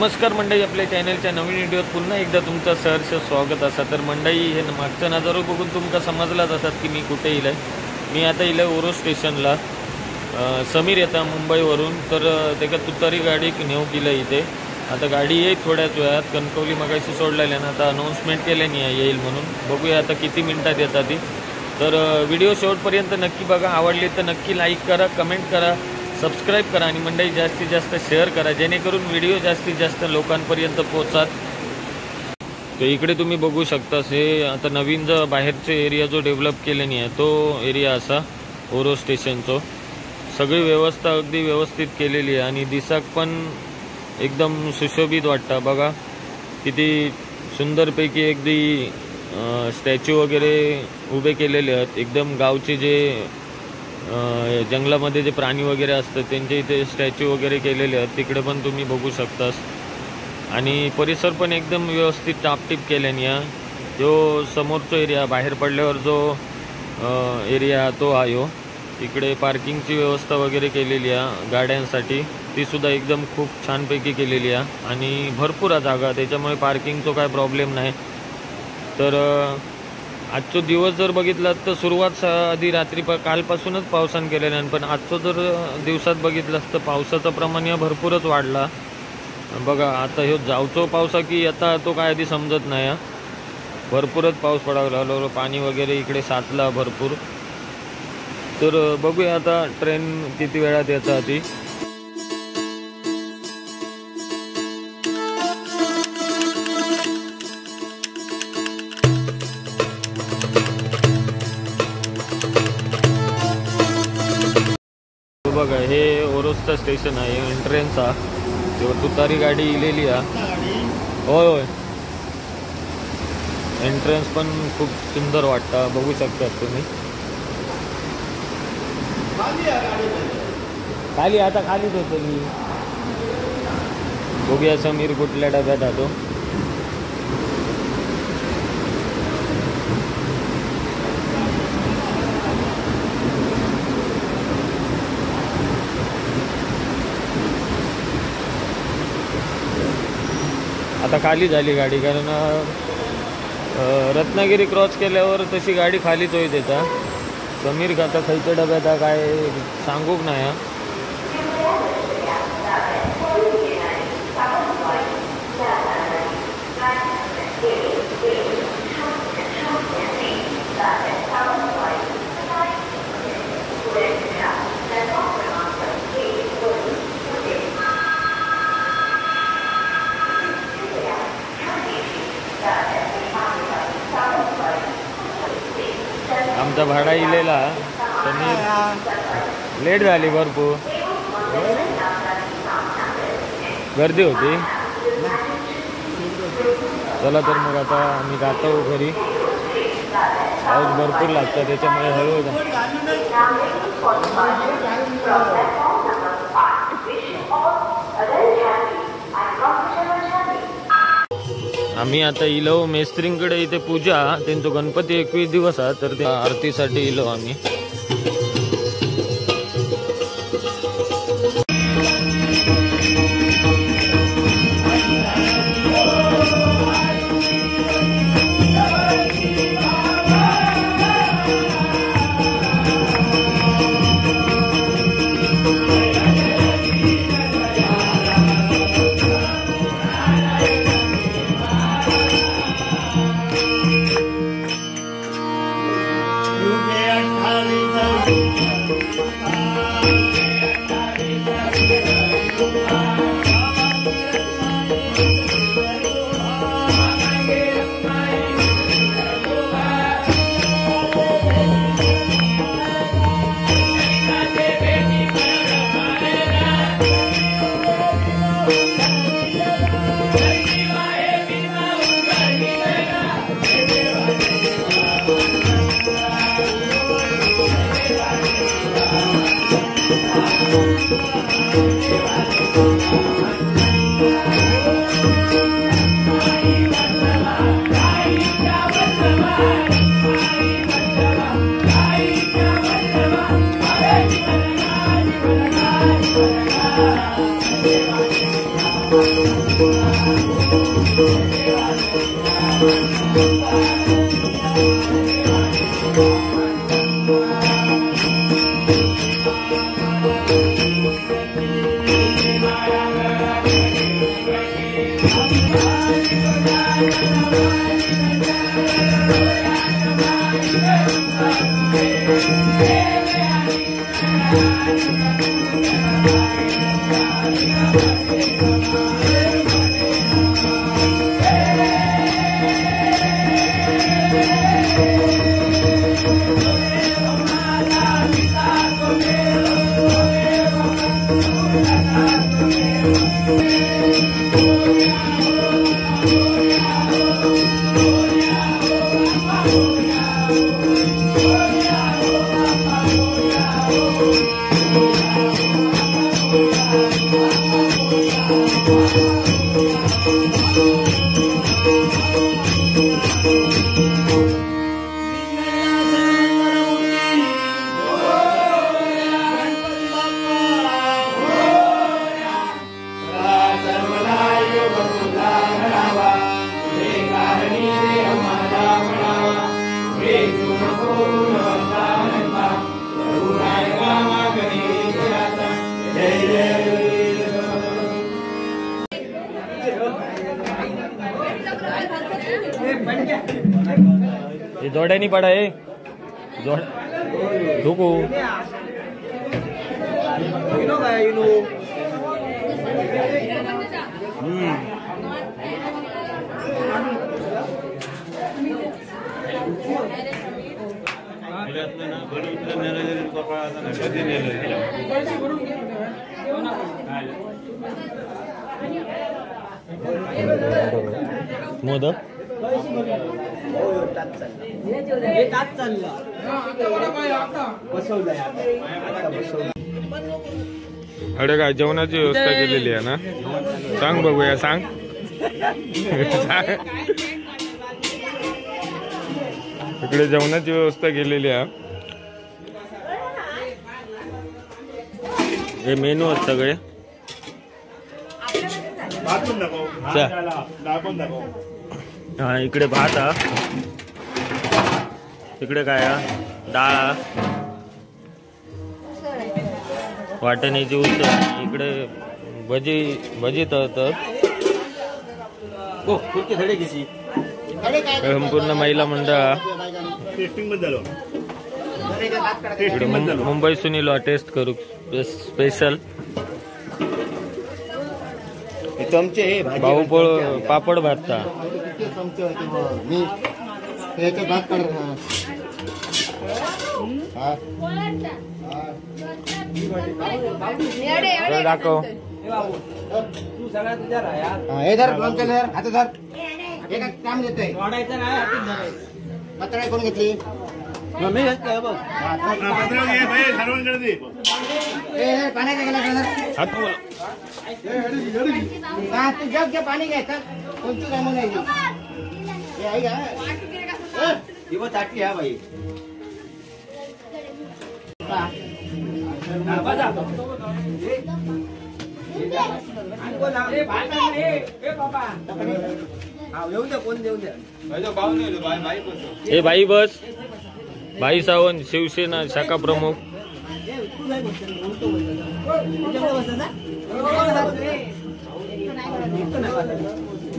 नमस्कार मंडळी, आपल्या चॅनलच्या नवीन व्हिडिओत पुन्हा एकदा तुमचं सहर्ष स्वागत असा। तर मंडळी हे मागचा नजारा बघून तुमका समजलाच असत की मी कुठे इलाय। मी आता इलाय ओरो स्टेशनला। समीर येता मुंबईवरून, तर त्याका तुतारी गाडी नेऊ केलं इथे। आता गाडी येईल थोड्याच वेळात। कणकवली मगाशी सोडलेली ना, आता अनाउन्समेंट केल्याने येईल म्हणून। बघूया आता किती मिनिटात येतात ती। तर व्हिडिओ शेवटपर्यंत नक्की बघा। आवडली तर नक्की लाईक करा, कमेंट करा, सबस्क्राईब करा आणि मंडळी जास्तीत जास्त शेअर करा, जेणेकरून व्हिडिओ जास्तीत जास्त लोकांपर्यंत पोहोचात। तर इकडे तुम्ही बघू शकता, हे आता नवीन जो बाहेरचे एरिया जो डेव्हलप केल्याने आहे तो एरिया असा ओरो स्टेशनचो। सगळी व्यवस्था अगदी व्यवस्थित केलेली आहे आणि दिसाक पण एकदम सुशोभित वाटतं। बघा किती सुंदरपैकी अगदी स्टॅच्यू वगैरे उभे केलेले आहेत। एकदम गावचे जे जंगलामध्ये जे प्राणी वगैरे असतात त्यांचे इथे स्टॅच्यू वगैरे केलेले आहेत, तिकडे पण तुम्ही बघू शकतास। आणि परिसर पण एकदम व्यवस्थित टापटीप केल्याने आहे। जो समोरचा एरिया बाहेर पडल्यावर जो एरिया तो आहे, तिकडे पार्किंगची व्यवस्था वगैरे केलेली आहे गाड्यांसाठी, ती सुद्धा एकदम खूप छानपैकी केलेली आहे आणि भरपूर आहे जागा, त्याच्यामुळे पार्किंगचा काय प्रॉब्लेम नाही। तर आजचा दिवस जर बघितला तर सुरुवात आधी रात्री कालपासूनच पावसाने केलेला आहे, पण आजचं जर दिवसात बघितलं तर पावसाचं प्रमाण या भरपूरच वाढला। बघा आता हे जावचो पावसा की आता तो काय आधी समजत नाही। भरपूरच पाऊस पडायला लागला, पाणी वगैरे इकडे साचला भरपूर। तर बघूया आता ट्रेन किती वेळात येतात ती। बघा हे ओरोसचं स्टेशन आहे, एंट्रन्स हा। तेव्हा तुतारी गाडी इलेली आहे। होय होय, एंट्रन्स पण खूप सुंदर वाटतं, बघू शकता तुम्ही। खाली आता खालीच होतो मी। बघूया समीर कुठल्या डब्यात आतो। आता खाली झाली गाडी, कारण रत्नागिरी क्रॉस केल्यावर तशी गाडी खालीच होईल त्याचा। समीर आता खायच्या डब्यात काय सांगूक नाही। आमचा भाडा इलेला समीर, लेट झाली भरपूर, गर्दी होती। चला तर मग आता आम्ही जातो घरी। पाऊस भरपूर लागतं त्याच्यामुळे हळू जा। आम्ही आता इलो मेस्त्रींकडे, इथे पूजा त्यांचा गणपती 21 दिवस आहे, तर त्या आरतीसाठी इलो आम्ही। जोड्यानी पडा आहे जोड धुकू मोदक अरे काय जेवणाची व्यवस्था केलेली आहे ना? सांग बघूया, सांग. इकडे जेवणाची व्यवस्था केलेली आहे. हे मेनू आहेत सगळे. हा इकडे भात हा, इकडे काय डाळ, वाटण्याची उसळ, इकडे भजी तळतात. संपूर्ण महिला मंडळ इकडे मुंबई सुनील टेस्ट करू स्पेशल. भाऊ पापड भाजता दाखव. काम देतोय पत्र कोण घेतली? पाणी घ्यायचं कोणती कामं नाही ताटली हा बाई. हे भाई बस. भाई सावंत शिवसेना शाखा प्रमुख.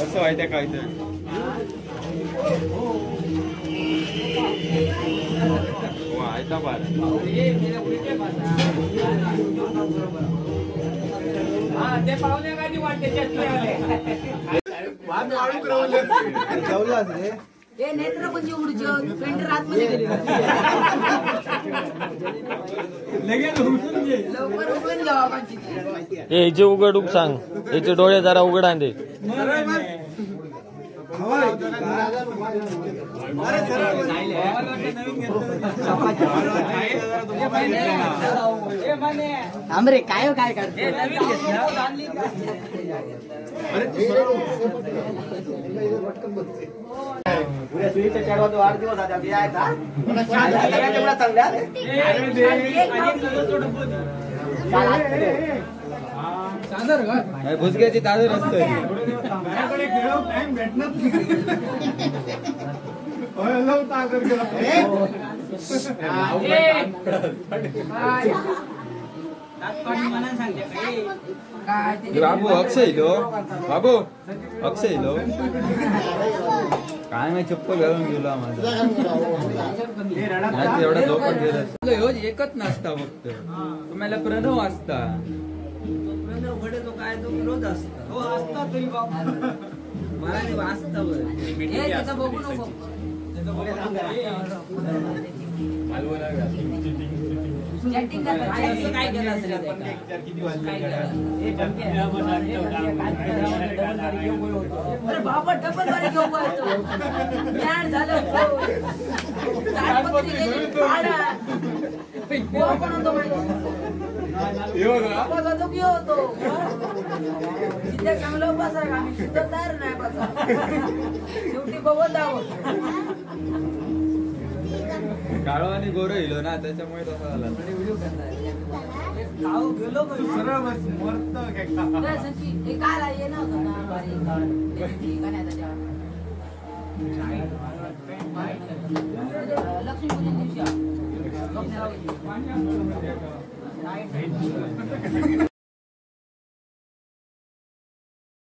असं आहे त्या काय ते पाहुणे गाडी वाटते नेत्रपुंजी उडूचो पेंटर आतमध्ये गेली लवकर उघडून घ्यावा. याचे उघडूक सांग, याचे डोळे जरा उघडा दे. आमरे काय काय करते सुईच्या चढवा तो 8 दिवस चांगल्या भुजग्याची ताजर असते. बाबू अक्षय इलो बाबू अक्षय इलो काय माहिती चप्पल घालून गेलो आम्हाला एवढा झोपट गेला ह्यो एकच नसता फक्त तुम्हाला प्रणव असता काय तो रोज असता हो असता तरी बाबा मराठी वाचता बघू नको चॅटिंग काय केलं असेल अरे बाबा डबल वाले घेऊन बसतो ज्ञान झालं कोण होतो माहिती होतो तिथे चांगलं बसा आम्ही सुद्धा तयार नाही बसा शेवटी बघत आहोत काळो आणि गोरो इलो ना त्याच्यामुळे तसा झाला काल ये नव्हतं ना लक्ष्मीपूजन दिवशी